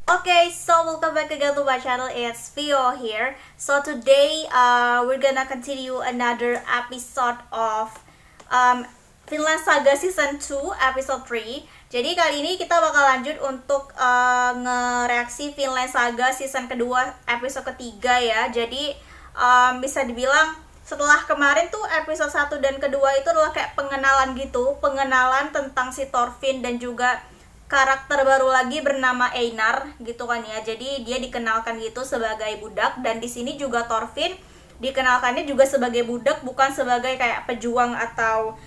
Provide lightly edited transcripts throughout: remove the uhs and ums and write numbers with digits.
Okay, so welcome back again to my channel. It's Vio here. So today, we're gonna continue another episode of Vinland Saga Season 2, Episode 3. Jadi kali ini kita bakal lanjut untuk ngereaksi Vinland Saga Season kedua, episode ketiga ya. Jadi bisa dibilang setelah kemarin tuh episode 1 dan kedua itu adalah kayak pengenalan gitu, pengenalan tentang si Thorfinn dan juga karakter baru lagi bernama Einar gitu kan ya. Jadi dia dikenalkan gitu sebagai budak, dan di sini juga Thorfinn dikenalkannya juga sebagai budak, bukan sebagai kayak pejuang atau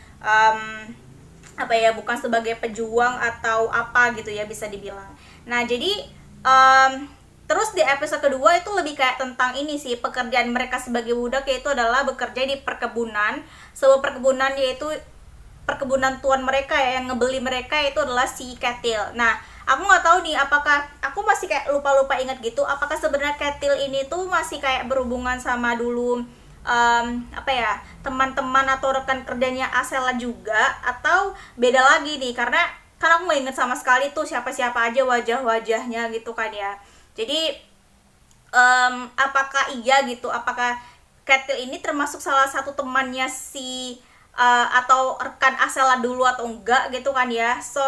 bukan sebagai pejuang atau apa gitu ya, bisa dibilang. Nah, jadi terus di episode kedua itu lebih kayak tentang ini sih, pekerjaan mereka sebagai budak, yaitu adalah bekerja di perkebunan, sebuah perkebunan, yaitu perkebunan tuan mereka ya, yang ngebeli mereka itu adalah si Ketil. Nah, aku nggak tahu nih, apakah aku masih kayak lupa ingat gitu, apakah sebenarnya Ketil ini tuh masih kayak berhubungan sama dulu teman-teman atau rekan kerjanya Asela juga, atau beda lagi nih, karena kan aku nggak inget sama sekali tuh siapa-siapa aja wajah-wajahnya gitu kan ya. Jadi apakah iya gitu, apakah Ketil ini termasuk salah satu temannya si atau rekan Asela dulu atau enggak gitu kan ya. So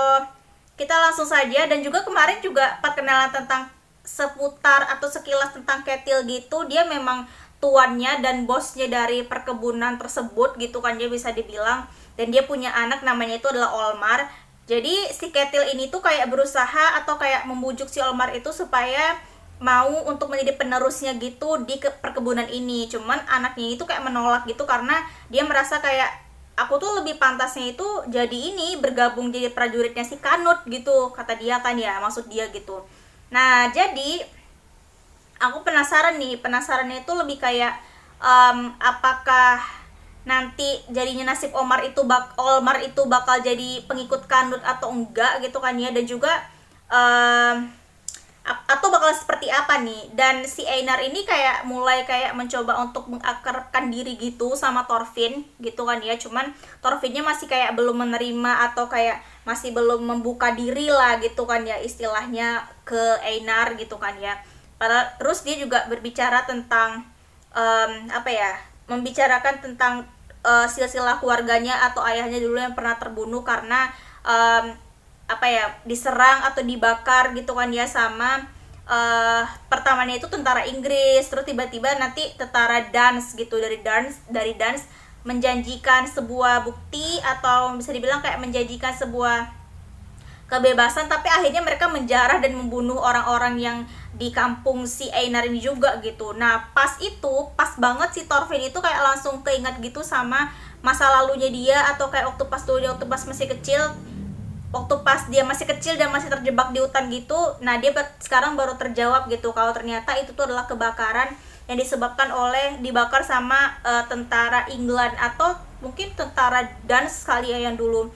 kita langsung saja, dan juga kemarin juga perkenalan tentang seputar atau sekilas tentang Ketil gitu. Dia memang tuannya dan bosnya dari perkebunan tersebut gitu kan, dia bisa dibilang, dan dia punya anak namanya itu adalah Olmar. Jadi si Ketil ini tuh kayak berusaha atau kayak membujuk si Olmar itu supaya mau untuk menjadi penerusnya gitu di perkebunan ini. Cuman anaknya itu kayak menolak gitu, karena dia merasa kayak aku tuh lebih pantasnya itu jadi ini, bergabung jadi prajuritnya si Kanut gitu, kata dia kan ya, maksud dia gitu. Nah, jadi aku penasarannya itu lebih kayak apakah nanti jadinya nasib Olmar itu bakal jadi pengikut Kanut atau enggak gitu kan ya, dan juga atau bakal seperti apa nih. Dan si Einar ini kayak mulai kayak mencoba untuk mengakrabkan diri gitu sama Thorfinn gitu kan ya, cuman Thorfinnnya masih kayak belum menerima atau kayak masih belum membuka diri lah gitu kan ya, istilahnya ke Einar gitu kan ya. Padahal terus dia juga berbicara tentang membicarakan tentang silsilah keluarganya atau ayahnya dulu yang pernah terbunuh karena diserang atau dibakar gitu kan ya, sama pertamanya itu tentara Inggris, terus tiba-tiba nanti tentara Dans gitu, dari Dans menjanjikan sebuah bukti atau bisa dibilang kayak menjanjikan sebuah kebebasan, tapi akhirnya mereka menjarah dan membunuh orang-orang yang di kampung si Einar ini juga gitu. Nah, pas banget si Thorfinn itu kayak langsung keinget gitu sama masa lalunya dia, atau kayak waktu pas dia masih kecil dan masih terjebak di hutan gitu. Nah, dia sekarang baru terjawab gitu kalau ternyata itu tuh adalah kebakaran yang dibakar sama tentara England, atau mungkin tentara Dans kali ya, yang dulu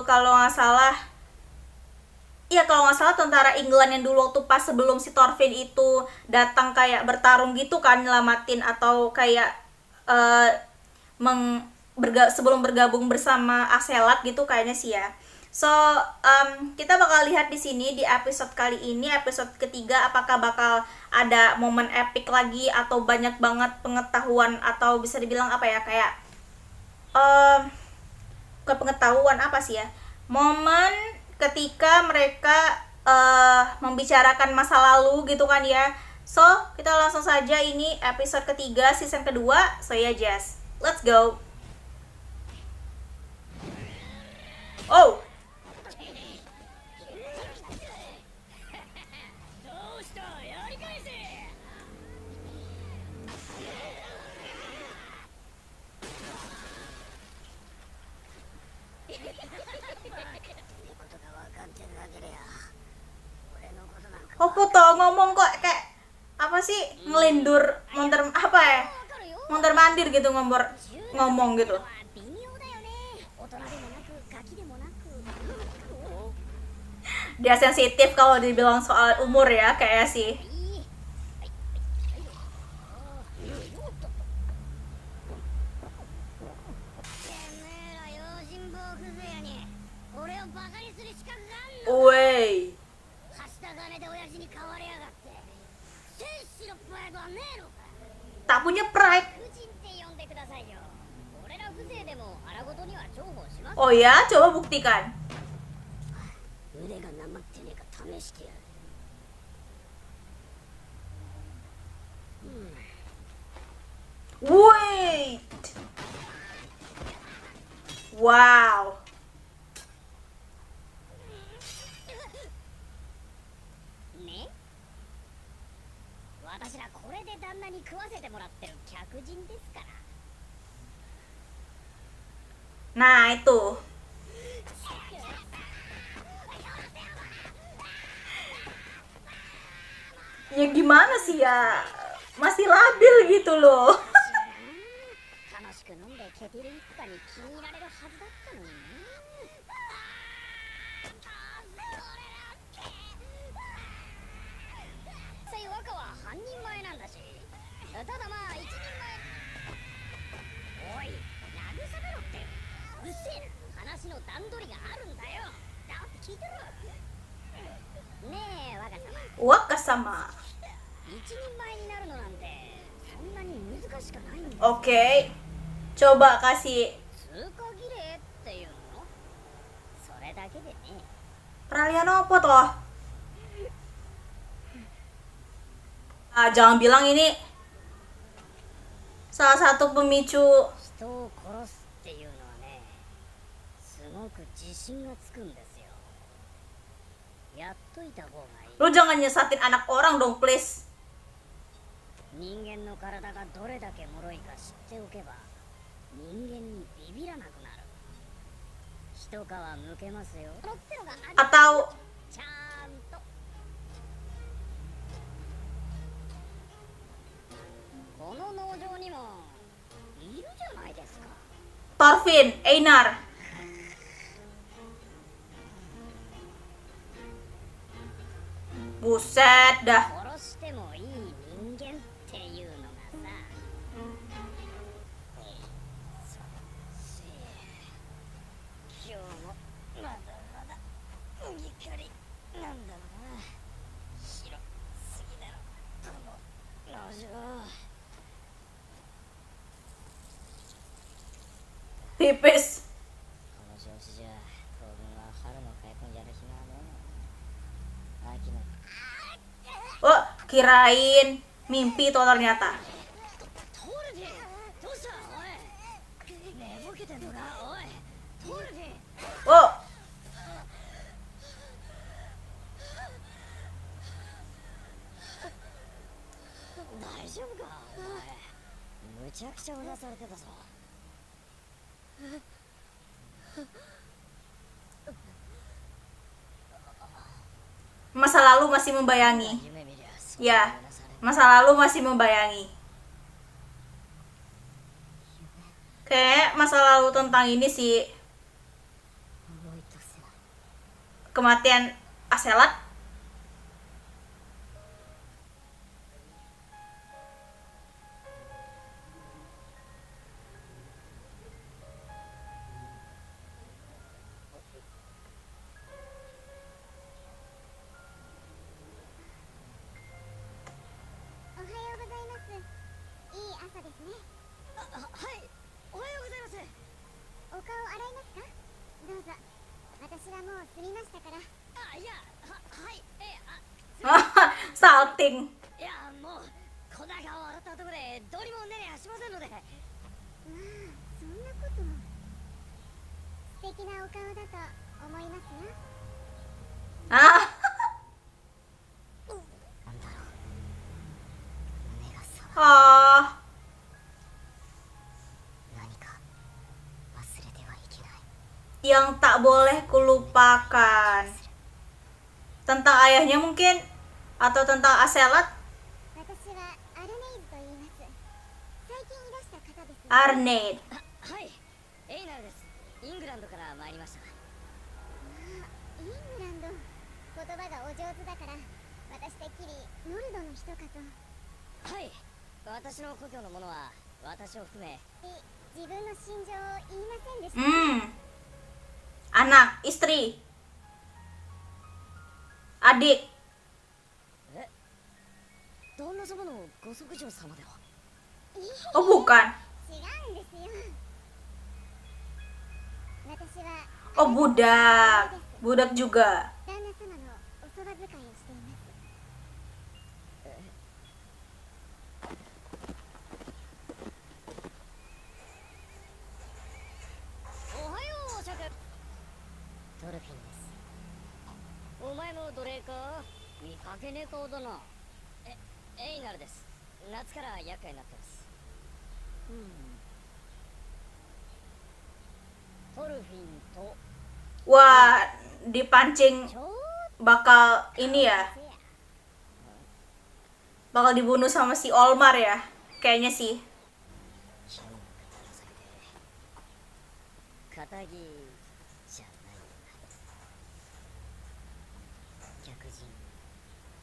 kalau nggak salah tentara England yang dulu waktu pas sebelum si Thorfinn itu datang kayak bertarung gitu kan, nyelamatin atau kayak sebelum bergabung bersama Aselat gitu kayaknya sih ya. So kita bakal lihat di sini di episode kali ini, episode ketiga, apakah bakal ada momen epic lagi atau banyak banget pengetahuan, atau bisa dibilang kayak bukan pengetahuan momen ketika mereka membicarakan masa lalu gitu kan ya. So kita langsung saja, ini episode ketiga season kedua. So ya, Jess, let's go. Oh, Hokuto ngomong kok kayak apa sih, ngelindur mondar mandir gitu, ngomong gitu. Dia sensitif kalau dibilang soal umur ya, kayak sih. Woi, はした金で親父に買われやがって戦士のプライドはねえのか。 tak punya pride. 夫人って呼んでくださいよ。俺ら風情でも荒事には重宝します。 Oh ya, coba buktikan. 腕がなまってねえか試してやる。 Wait. Wow. ね、私らこれで旦那に食わせてもらってる客人ですから。 Nah, itu. Ya gimana sih ya? Masih labil gitu loh. 楽しく飲んでケティル一家に気に入られるはずだったのにね。実際若は半人前なんだし、ただまあ一人前。おい、慰めろって。うるせえな、話の段取りがあるんだよ。だって聞いてろ。ねえ若様、 Wakasama. 一人前になるのなんてそんなに難しくないんだ。 Oke. Coba kasih 通過儀礼っていうの？それだけでね。 peralihan apa toh? Ah, jangan bilang ini salah satu pemicu. 人を殺すっていうのはね、すごく自信がつくんですよ。やっといた方がいい。 Lu jangan nyesatin anak orang dong, please. 人間の体がどれだけ脆いか知っておけば、人間にビビらなくなる。一皮むけますよ。ってのがある。 Atau ちゃんと。この農場にもいるじゃないですか。 Torvin, Einar. Buset dah. 殺してもいい人間っていうのがさ。今日もまだまだ怒りなんだろうな。広すぎだろこの農場。 Pipis. この調子じゃ当分は春の開墾やる暇はねえな。秋の Oh, kirain mimpi tuh ternyata. トールディ、どうしたおい。寝ぼけてんのかおい。トールディ。 Oh, 大丈夫かお前。むちゃくちゃうなされてたぞ。 masa lalu masih membayangi. 夢見りゃ少し Ya, うなされる。 masa lalu masih membayangi. Kayak masa lalu tentang ini sih, 思い出せない。 kematian Aselat. Salting. いやもう粉が笑ったところでどうにもねえやしませんので。まあそんなこと素敵なお顔だと思いますよ。 Ah, なんだろう、目がさ ah. 何か忘れてはいけない。 Yang tak boleh kulupakan. Tentang ayahnya mungkin, atau tentang Aselat. 私はアルネイズと言います。最近いらした方です。 Arnett. はい、エイナルです。イングランドから参りました。イングランド、言葉がお上手だから私てっきりノルドの人かと。はい、私の故郷の者は私を含め自分の心情を言いませんでした。 Hmm. Anak, istri, adik. 旦那様のご息女様では。 Oh bukan. 違うんですよ。私は Oh budak. Budak juga. 旦那様のおそば使いをしています。おはよう、シャク。トルフィンです。お前も奴隷か？見かけねえ顔だな。エイナルです。夏から厄介になってます。トルフィンと Wah, dipancing ちょ bakal ini ya. Bakal dibunuh sama si Olmar ya. Kayaknya sih. 肩着じゃないよな。客人、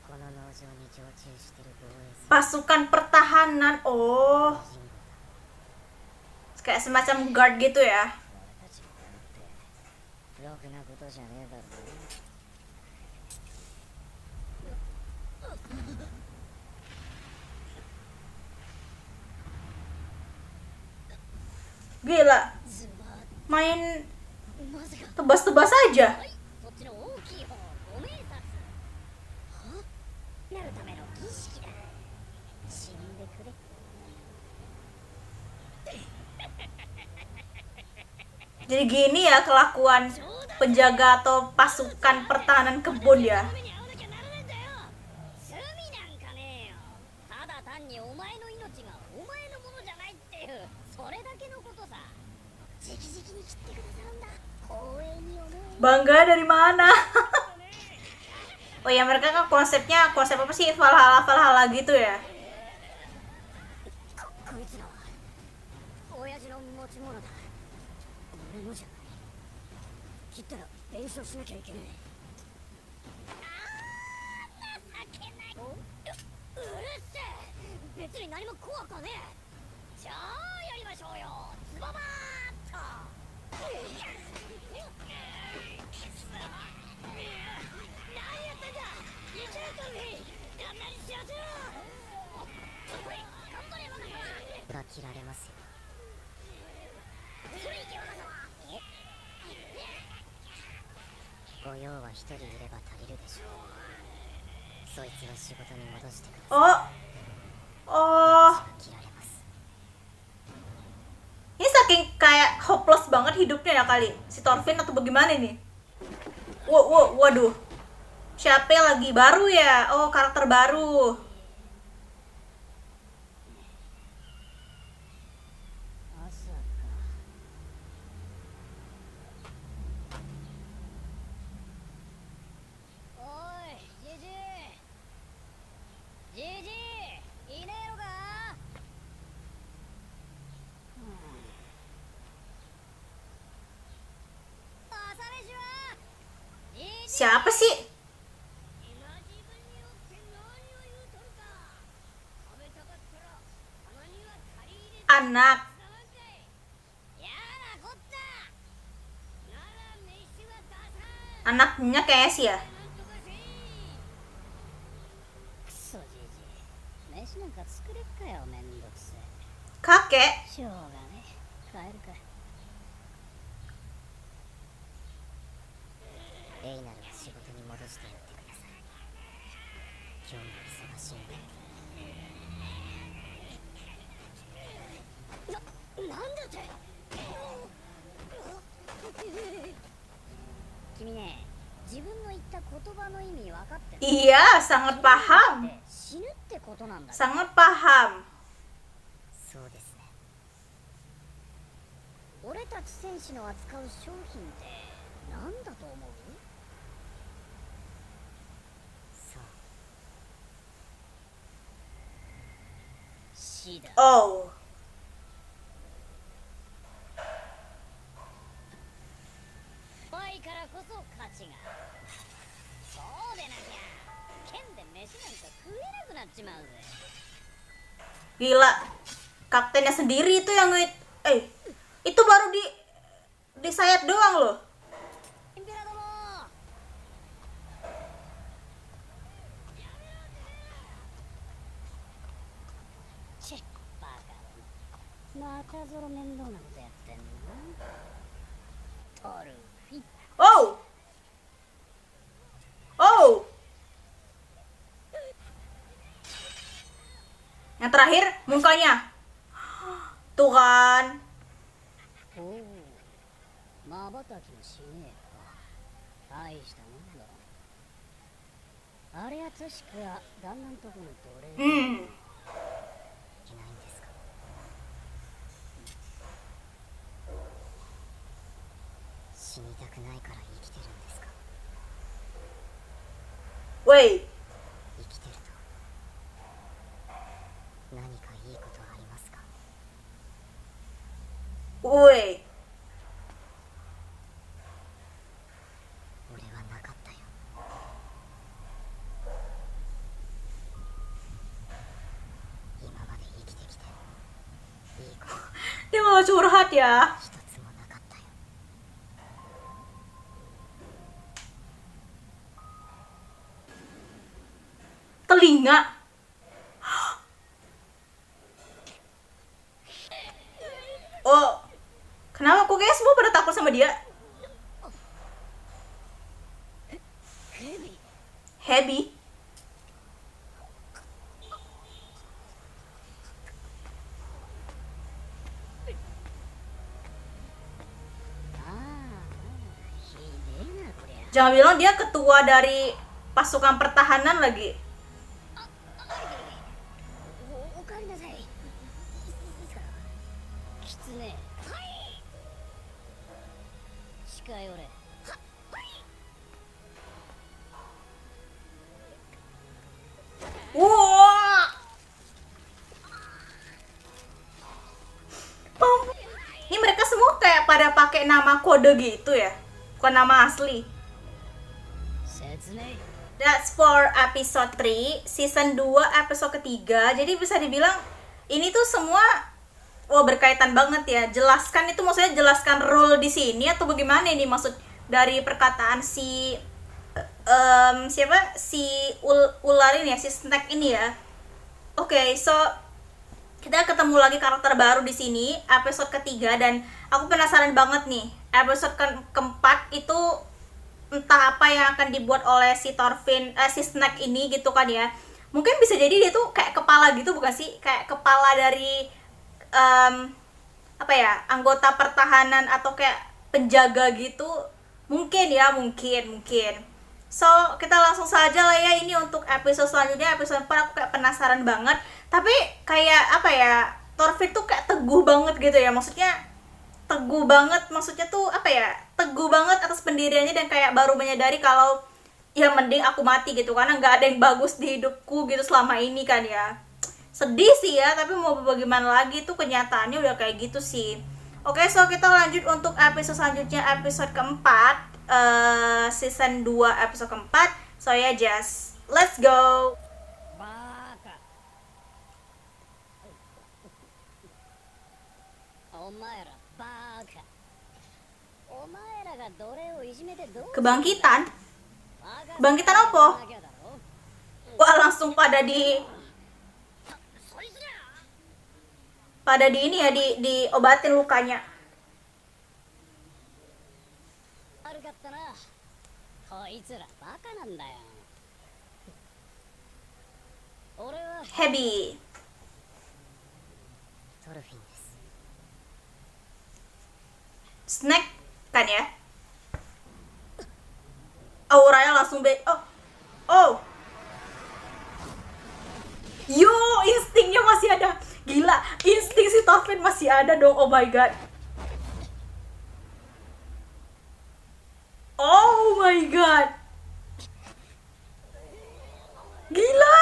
この農場に常駐してる防衛 Pasukan pertahanan. Oh, 人口だ。 kayak semacam guard gitu ya. 俺たちがやってろくなことじゃねえだろうな。Gila, ズバ main ッ、まさか tebas-tebas aja. そっちの大きい方、ご明察。は？なるための儀式だ。死んでくれ。 Jadi gini ya kelakuan penjaga atau pasukan pertahanan kebun ya. 目に遭わなきゃならないんだよ。罪なんかねえよ。ただ単にお前の命がお前のものじゃないっていうそれだけのことさ。直々に切ってくださるんだ。光栄に思え。 Bangga dari mana? Oh ya, mereka kan konsepnya konsep apa sih? Valhalla gitu ya. こいつらは親父の持ち物だ。俺のじゃない。切ったら弁償しなきゃいけない。情けない。うるせえ。別に何も怖くはねえ。じゃあやりましょうよ。ズババーッと。何やってんだ。いけトルフィン。頑張りしやせろ。頑張れ我が様。が切られますよ。それいけ我が様。ご用は一人いれば足りるでしょう。そいつは仕事に戻してください。 Oh, 切られます。 ini saking kayak hopeless banget hidupnya ya kali si Thorfinn atau bagaimana nih? Waduh. Siapa yang lagi baru ya? Oh, karakter baru. 朝か。おい、じじい。じじい、いねえのか。朝飯は。じじい。 Siapa sih? 今自分によって何を言うとるか。食べたかったらたまには借り入れて Anak. 使わんかい。やだこったなら飯は出さん。 Anaknya kayak sih ya. なんとかせい。くそじじい。飯なんか作れっかよ。めんどくせえ。 Kakek. しょうがねえ。帰るか。エイナルは仕事に戻してやってください。今日も忙しいんで。なんだって。君ね、自分の言った言葉の意味分かってる？ Iya, sangat paham. 死ぬってことなんだ。 Sangat paham. そうですね。俺たち戦士の扱う商品って何だと思う？さあ。死だ。 Oh. 怖いからこそ価値が。そうでなきゃ剣で飯なんか食えなくなっちまうぜ。 Gila. Kaptennya sendiri itu yang itu baru di sayap doang loh. チェバカまたゾロ面倒なことやってんのトルフィ Oh, oh. Yang terakhir mukanya. Tuh kan. おおまばたきもしねえか大したもんだあれは確か旦那んとこの奴隷いないん Hmm. ですか死にたくないから生きてるんですか Woi. 生きてると何かいいことありますか Woi. 俺はなかったよ今まで生きてきていいこと Dia malah curhat ya. 一つもなかったよ Telinga. Oh. Kenapa kok guys semua pada takut sama dia? ヘビ Happy. ああひでえなこりゃ Jangan bilang dia ketua dari pasukan pertahanan lagi. おかえりなさいキツネ近寄れ Wah. Ini mereka semua kayak pada pakai nama kode gitu ya, bukan nama asli. 説明 That's for episode 3, season 2, episode ketiga. Jadi bisa dibilang ini tuh semua wah berkaitan banget ya. Jelaskan itu maksudnya jelaskan role di sini atau bagaimana ini maksud dari perkataan si siapa si ular ini ya, si snack ini ya. Oke, so kita ketemu lagi karakter baru di sini episode ketiga dan aku penasaran banget nih episode keempat itu entah apa yang akan dibuat oleh si Thorfinn si Snack ini gitu kan ya. Mungkin bisa jadi dia tuh kayak kepala gitu bukan sih, kayak kepala dari apa ya, anggota pertahanan atau kayak penjaga gitu mungkin ya, mungkin. So kita langsung saja lah ya ini untuk episode selanjutnya, episode 4. Aku kayak penasaran banget, tapi kayak apa ya, Thorfinn tuh kayak teguh banget gitu ya, maksudnya teguh banget, maksudnya tuh apa ya, teguh banget atas pendiriannya dan kayak baru menyadari kalau ya mending aku mati gitu karena nggak ada yang bagus di hidupku gitu selama ini kan ya. Sedih sih ya, tapi mau bagaimana lagi, tuh kenyataannya udah kayak gitu sih. Oke, so kita lanjut untuk episode selanjutnya, episode keempat, season 2 episode keempat. So ya just let's go. バーカお前らバーカお前らが奴隷をいじめてどう Kebangkitan. Kebangkitan apa? Wah langsung pada di ini ya, diobatin lukanya. 悪かったなこいつらバカなんだよ俺は Heavy. トルフィンです Snack kan ya. Auranya langsung oh. Yo, instingnya masih ada. Gila, insting si Thorfinn masih ada dong. Oh my god. Oh my god. Gila.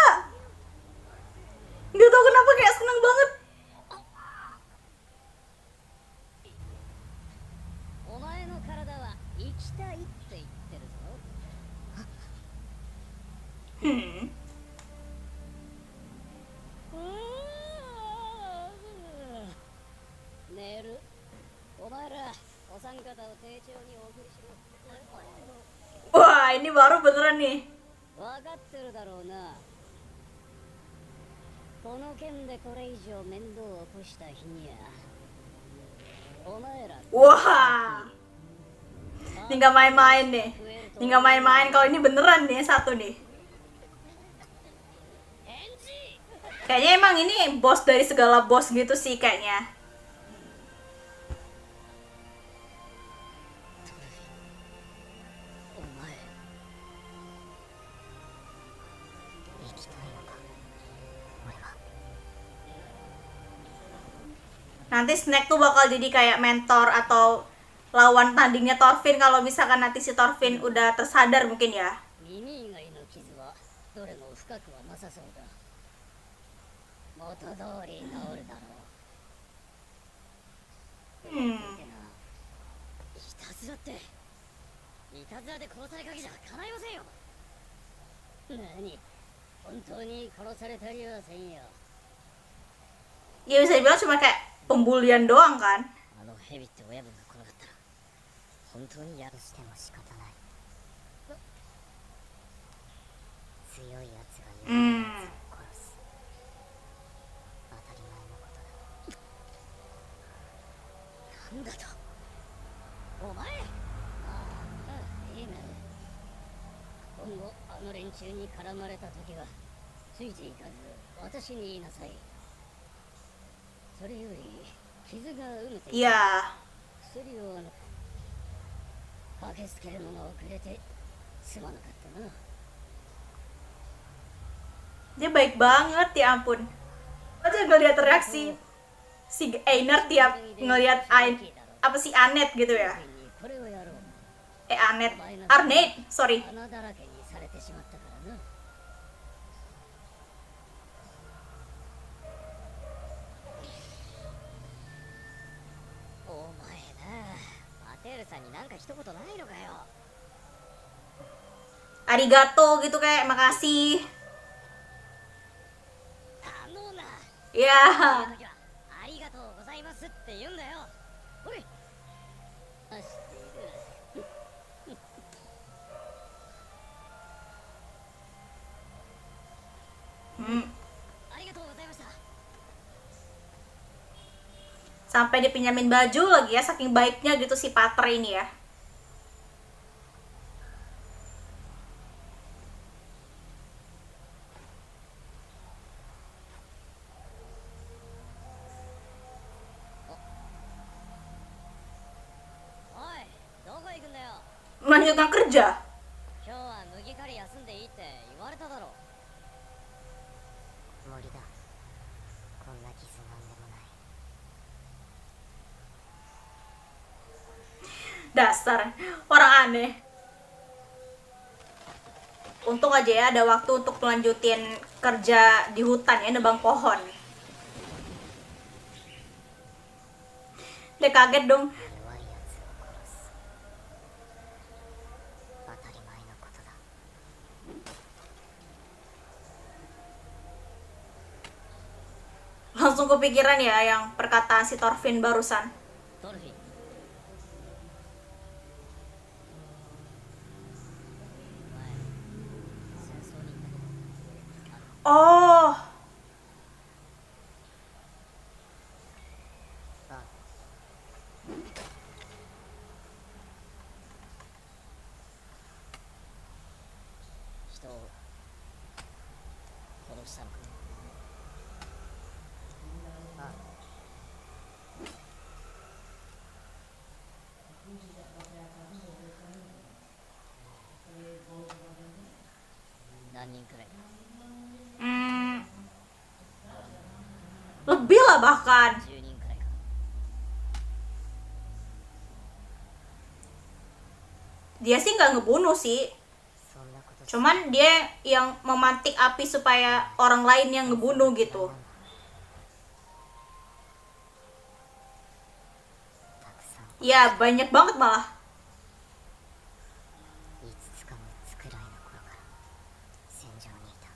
Nggak tahu kenapa kayak seneng banget. お前の体は生きたいって言ってるぞ Hmm. 寝るお前らお三方を丁重にお送りしろ Wah, ini baru beneran nih. 分かってるだろうなこの件でこれ以上面倒を起こした日にはお前ら Wah, ini nggak main-main nih. Ini nggak main-main, kalau ini beneran nih yang satu nih. Kayaknya emang ini bos dari segala bos gitu sih kayaknya. お前生きたいのか俺は Nanti Snack tuh bakal jadi kayak mentor atau lawan tandingnya Thorfinn kalau misalkan nanti si Thorfinn udah tersadar mungkin ya. 耳以外の傷はどれも深くはなさそうだ元通り治るだろう Hmm. いたずらっていたずらで殺されかけじゃ叶いませんよ何本当に殺されたりはせんよ Ya bisa dibilang cuma kayak pembulian doang kan. あの蛇って親分が来なかったら本当にやるしても仕方ない強いやつが弱いやつを殺す当たり前のことだなんだとお前ああいいね今後あの連中に絡まれた時はついていかず私に言いなさいそれより傷がうむてい Iya. 薬を駆けつけるのが遅れてすまなかったな Dia baik banget, ya ampun. Aja ngeliat reaksi si Einar tiap ngeliat apa sih Anet gitu ya. これをやろう Anet, Arnett, sorry. 穴だらけにされてしまったからなお前なマテールさんになんか一言ないのかよ Arigato gitu kayak makasih. あのな Ya. 時はありがとうございますって言うんだよほれあ知っている Hmm. ありがとうございました Sampai dipinjamin baju lagi ya, saking baiknya gitu si Pater ini ya. Oi, どこ行くんだよ Melanjutkan kerja. 今日は麦刈り休んでいいって言われただろ無理だこんな傷なんでもない Dasar orang aneh. Untung aja ya ada waktu untuk melanjutin kerja di hutan ya, nebang pohon. Dia kaget dong. 弱いやつを殺す当たり前のことだ Langsung kepikiran ya yang perkataan si Thorfinn barusan. ドルフィンお前戦争に行った Oh, あ人を殺したのかあ何人くらい hmm, lebih lah bahkan. 10人くらいか Dia sih nggak ngebunuh sih. そんなこと Cuman dia yang memantik api supaya orang lain yang ngebunuh gitu. たくさん Ya banyak banget malah. 5つか6つくらいの頃から戦場にいた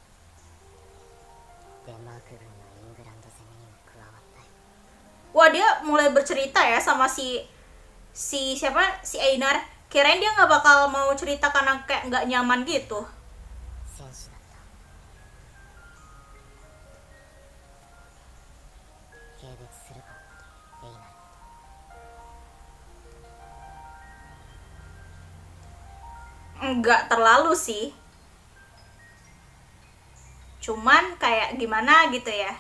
デンマーク軍のイングランド攻めにも加わったよ Wah, dia mulai bercerita ya sama si siapa? Si Einar. Kirain dia nggak bakal mau cerita karena kayak nggak nyaman gitu. 戦士だったするかエイナル。 Enggak terlalu sih, cuman kayak gimana gitu ya.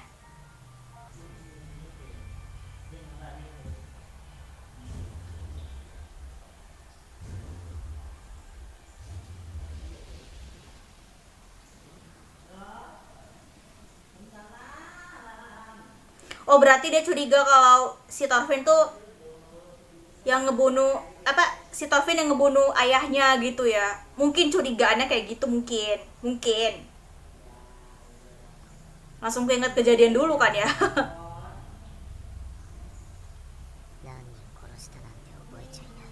Oh, berarti dia curiga kalau si Thorfinn tuh yang ngebunuh apa, si Thorfinn yang ngebunuh ayahnya gitu ya. Mungkin curigaannya kayak gitu, mungkin langsung keinget kejadian dulu kan ya. 何人殺したなんて覚えちゃいない。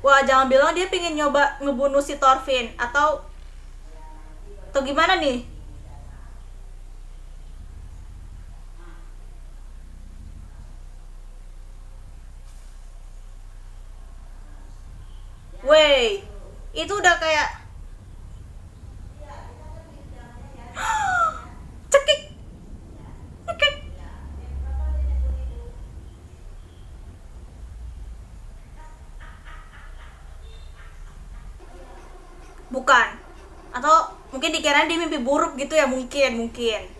Wah, jangan bilang dia pengen nyoba ngebunuh si Thorfinn atau gimana nih. Wey, itu udah kayak cekik cekik. Bukan, atau mungkin dikira dia mimpi buruk gitu ya, mungkin.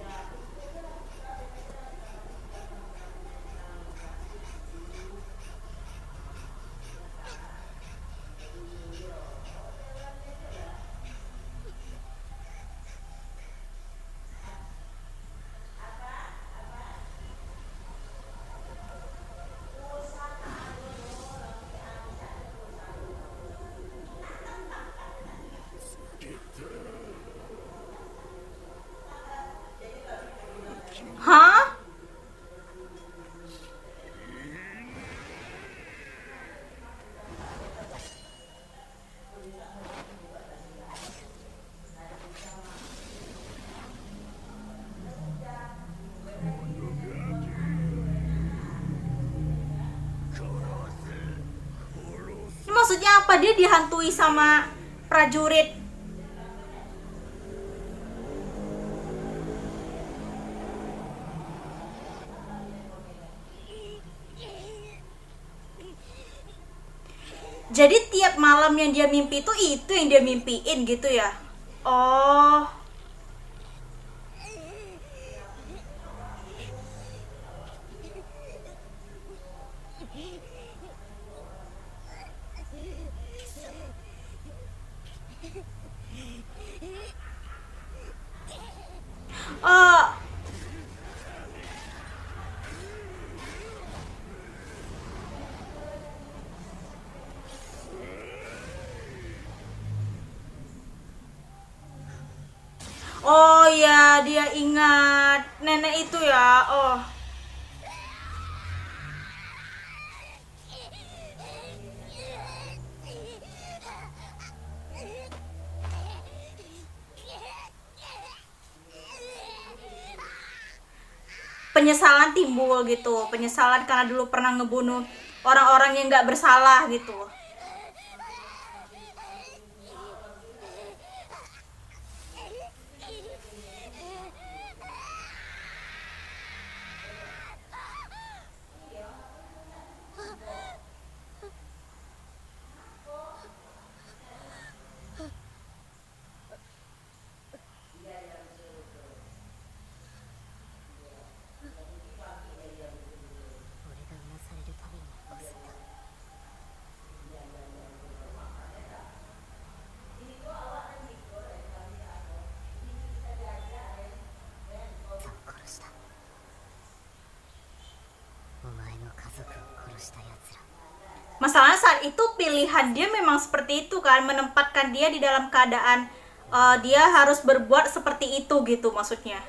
Hah? Ini maksudnya apa? Dia dihantui sama prajurit. Jadi tiap malam yang dia mimpi itu yang dia mimpiin gitu ya. Oh. Oh. Oh ya, dia ingat nenek itu ya. Oh. Penyesalan timbul gitu, penyesalan karena dulu pernah ngebunuh orang-orang yang nggak bersalah gitu. Masalahnya saat itu pilihan dia memang seperti itu kan, menempatkan dia di dalam keadaan dia harus berbuat seperti itu gitu maksudnya.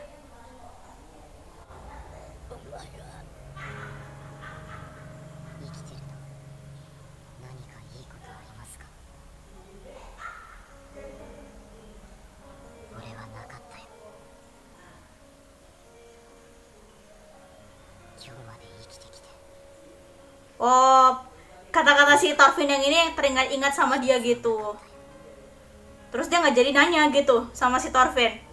Oh, kata-kata si Thorfinn yang ini yang teringat-ingat sama dia gitu. Terus dia nggak jadi nanya gitu sama si Thorfinn.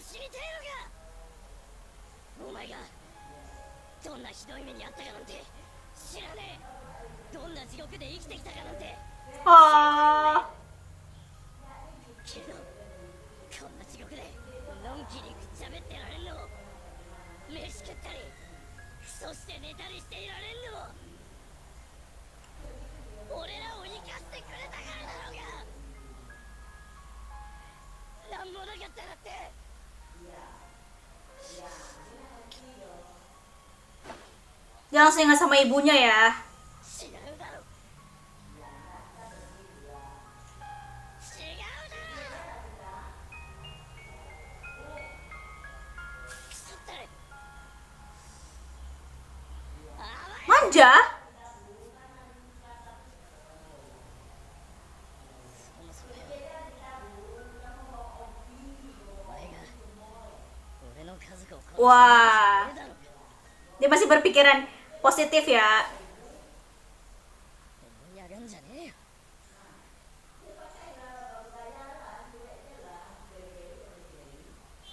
死にてえのか。お前がどんなひどい目にあったかなんて知らねえ。どんな地獄で生きてきたかなんて。 Oh, けどこんな地獄でのんきにくっちゃべってられんの。飯食ったりそして寝たりしていられんの。俺らを生かしてくれたからだろうが。なんもなかったらって。 dia langsung ingat sama ibunya ya. 違うだろ。違うだろ。くそったれ。Manja? そもそもよ。お前が俺の家族を殺したんじゃねえだろうか。 Dia masih berpikiran positif ya. 思い上がんじゃねえよ。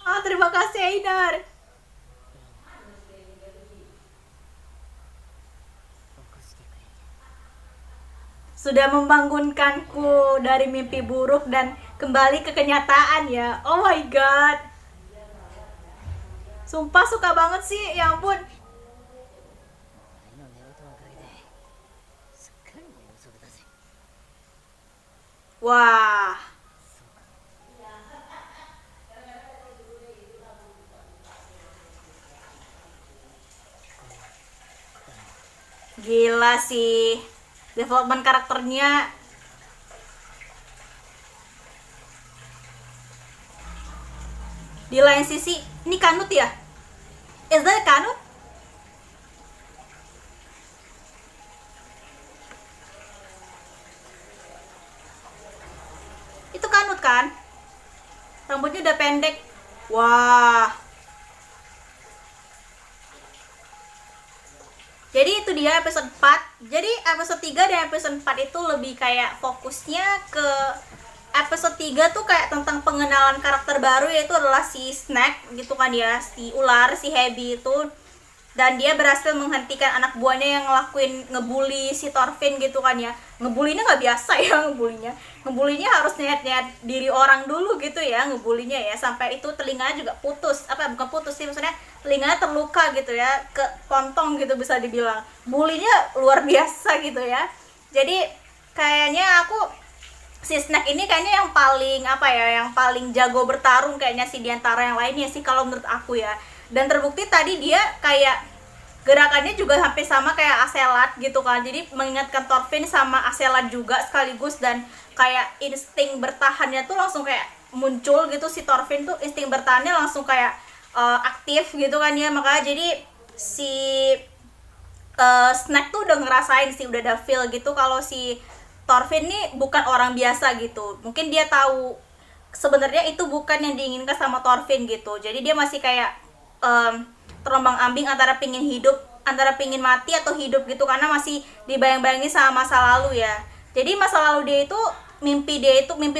Ah, terima kasih Einar. 起こしてくれて Sudah membangunkanku dari mimpi buruk dan kembali ke kenyataan ya. Oh my god. Sumpah suka banget sih, ya ampun. お前の寝言のおかげですっかり寝不足だぜ。 Wah, そうか。 gila sih. Development karakternya. Di lain sisi, ini Kanut ya? Is that Kanut? Itu Kanut kan? Rambutnya udah pendek. Wah. Jadi itu dia episode 4. Jadi episode 3 dan episode 4 itu lebih kayak fokusnya ke episode 3 tuh kayak tentang pengenalan karakter baru, yaitu adalah si Snack gitu kan ya, si ular, si Hebi itu. Dan dia berhasil menghentikan anak buahnya yang ngelakuin ngebully si Thorfinn gitu kan ya. Ngebulinya nggak biasa ya ngebulinya. Ngebulinya harus nyet-nyet diri orang dulu gitu ya ngebulinya ya. Sampai itu telinganya juga putus. Apa bukan putus sih, maksudnya telinganya terluka gitu ya. Kepontong gitu bisa dibilang. Bulinya luar biasa gitu ya. Jadi kayaknya aku si Snack ini kayaknya yang paling apa ya, yang paling jago bertarung kayaknya sih diantara yang lainnya sih kalau menurut aku ya. Dan terbukti tadi dia kayak gerakannya juga hampir sama kayak Aselat gitu kan. Jadi mengingatkan Thorfinn sama Aselat juga sekaligus, dan kayak insting bertahannya tuh langsung kayak muncul gitu. Si Thorfinn tuh insting bertahannya langsung kayak aktif gitu kan ya. Makanya jadi si Snack tuh udah ngerasain sih, udah ada feel gitu kalau si Thorfinn nih bukan orang biasa gitu. Mungkin dia tahu sebenarnya itu bukan yang diinginkan sama Thorfinn gitu. Jadi dia masih kayak terombang ambing antara pingin hidup, antara pingin mati atau hidup gitu, karena masih dibayang-bayangi sama masa lalu ya. Jadi masa lalu dia itu, mimpi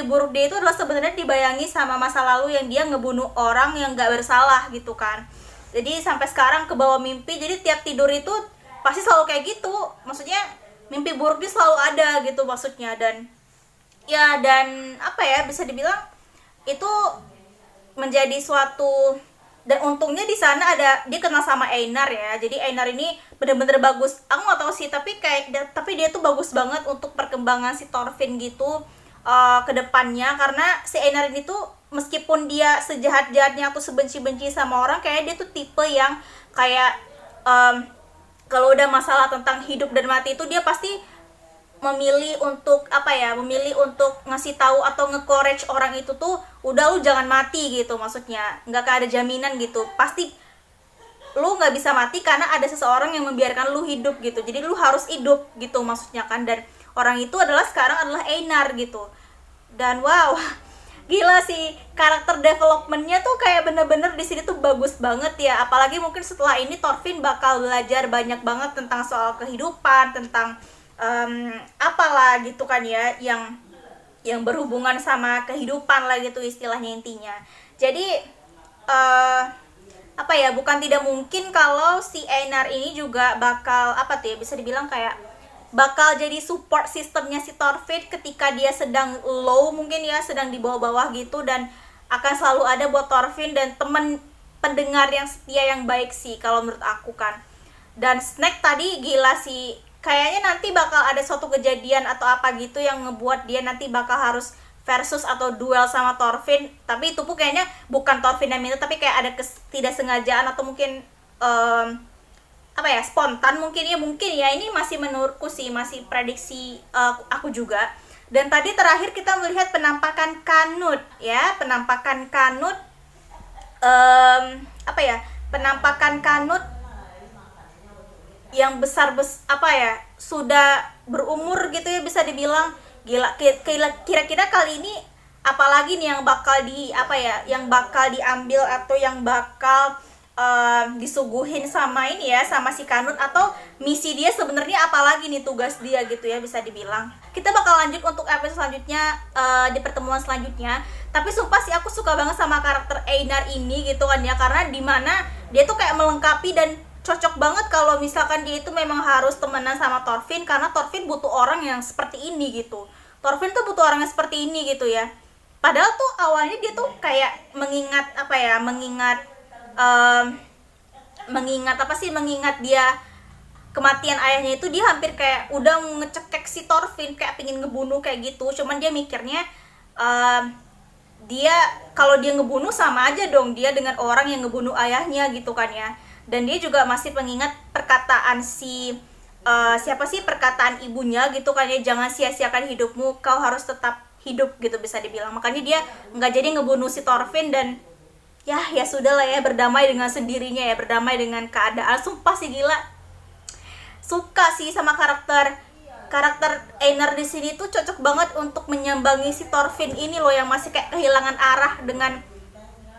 buruk dia itu adalah sebenarnya dibayangi sama masa lalu yang dia ngebunuh orang yang gak bersalah gitu kan. Jadi sampai sekarang ke bawah mimpi, jadi tiap tidur itu pasti selalu kayak gitu. Maksudnya mimpi buruk dia selalu ada gitu maksudnya. Dan ya, dan apa ya, bisa dibilang itu menjadi suatu. Dan untungnya di sana ada, dia kenal sama Einar ya. Jadi Einar ini bener-bener bagus. Aku nggak tahu sih, tapi dia tuh bagus banget untuk perkembangan si Thorfinn gitu ke depannya. Karena si Einar ini tuh meskipun dia sejahat-jahatnya atau sebenci-benci sama orang, kayak dia tuh tipe yang kayak kalau udah masalah tentang hidup dan mati itu dia pasti memilih untuk apa ya, memilih untuk ngasih tahu atau nge-courage orang itu tuh, udah lu jangan mati gitu. Maksudnya nggak ada jaminan gitu, pasti lu nggak bisa mati karena ada seseorang yang membiarkan lu hidup gitu. Jadi lu harus hidup gitu maksudnya kan. Dan orang itu sekarang adalah Einar gitu. Dan wow, Gila sih, karakter developmentnya tuh kayak bener-bener di sini tuh bagus banget ya. Apalagi mungkin setelah ini Thorfinn bakal belajar banyak banget tentang soal kehidupan, tentang apalah gitu kan ya, yang berhubungan sama kehidupan lah gitu istilahnya intinya. Jadi apa ya, bukan tidak mungkin kalau si Einar ini juga bakal apa tuh ya, bisa dibilang kayak bakal jadi support sistemnya si Thorfinn ketika dia sedang low mungkin ya, sedang di bawah-bawah gitu, dan akan selalu ada buat Thorfinn dan temen pendengar yang setia yang baik sih kalau menurut aku kan. Dan Snack tadi gila sih, kayaknya nanti bakal ada suatu kejadian atau apa gitu yang ngebuat dia nanti bakal harus versus atau duel sama Thorfinn, tapi itu pun kayaknya bukan Thorfinn yang minta, tapi kayak ada ketidaksengajaan atau mungkin apa ya, spontan mungkin ya, ini masih menurutku sih, masih prediksi aku juga. Dan tadi terakhir kita melihat penampakan Canute ya, penampakan Canute apa ya, penampakan Canute yang apa ya, sudah berumur gitu ya bisa dibilang. Gila, kira-kira kali ini apalagi nih yang bakal yang bakal diambil atau yang bakal disuguhin sama ini ya, sama si Canute, atau misi dia sebenarnya apalagi nih, tugas dia gitu ya bisa dibilang. Kita bakal lanjut untuk episode selanjutnya di pertemuan selanjutnya. Tapi sumpah sih aku suka banget sama karakter Einar ini gitu kan ya, karena dimana dia tuh kayak melengkapi dan cocok banget kalau misalkan dia itu memang harus temenan sama Thorfinn, karena Thorfinn butuh orang yang seperti ini gitu. Thorfinn tuh butuh orang yang seperti ini gitu ya. Padahal tuh awalnya dia tuh kayak mengingat dia kematian ayahnya itu, dia hampir kayak udah ngecekek si Thorfinn, kayak pengen ngebunuh kayak gitu. Cuman dia mikirnya dia kalau dia ngebunuh sama aja dong dia dengan orang yang ngebunuh ayahnya gitu kan ya. Dan dia juga masih mengingat perkataan perkataan ibunya gitu kan ya, jangan sia-siakan hidupmu, kau harus tetap hidup gitu bisa dibilang. Makanya dia nggak jadi ngebunuh si Thorfinn, dan ya sudah lah ya, berdamai dengan sendirinya ya, berdamai dengan keadaan. Sumpah sih gila, suka sih sama karakter Einar di sini tuh, cocok banget untuk menyambangi si Thorfinn ini loh, yang masih kayak kehilangan arah dengan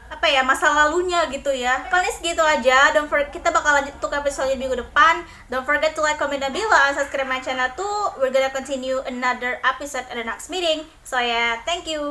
apa ya, masa lalunya gitu ya. Kali segitu aja. Don't forget, kita bakal lanjut untuk episode minggu depan. Don't forget to like, comment, dan below, and subscribe my channel too. We're gonna continue another episode at the next meeting. So yeah, thank you.